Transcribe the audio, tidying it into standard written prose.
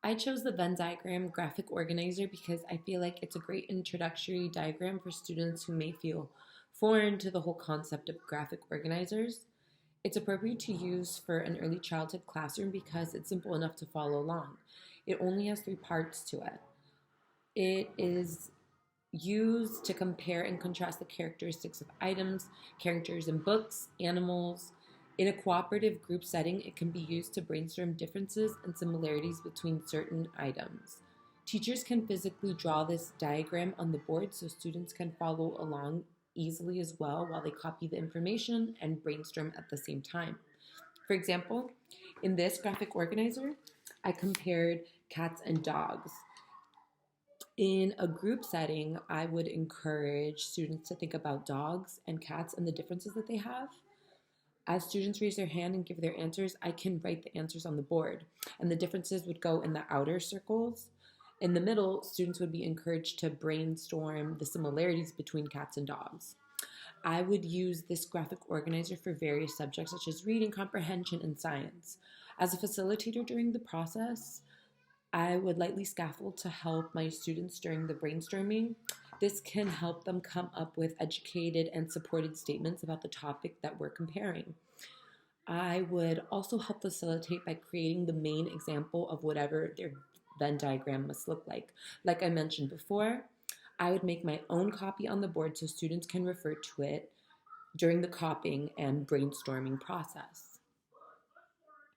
I chose the Venn diagram graphic organizer because I feel like it's a great introductory diagram for students who may feel foreign to the whole concept of graphic organizers. It's appropriate to use for an early childhood classroom because it's simple enough to follow along. It only has three parts to it. It is used to compare and contrast the characteristics of items, characters in books, animals. In a cooperative group setting, it can be used to brainstorm differences and similarities between certain items. Teachers can physically draw this diagram on the board so students can follow along easily as well while they copy the information and brainstorm at the same time. For example, in this graphic organizer, I compared cats and dogs. In a group setting, I would encourage students to think about dogs and cats and the differences that they have. As students raise their hand and give their answers, I can write the answers on the board, and the differences would go in the outer circles. In the middle, students would be encouraged to brainstorm the similarities between cats and dogs. I would use this graphic organizer for various subjects such as reading comprehension and science. As a facilitator during the process, I would lightly scaffold to help my students during the brainstorming. This can help them come up with educated and supported statements about the topic that we're comparing. I would also help facilitate by creating the main example of whatever their Venn diagram must look like. Like I mentioned before, I would make my own copy on the board so students can refer to it during the copying and brainstorming process.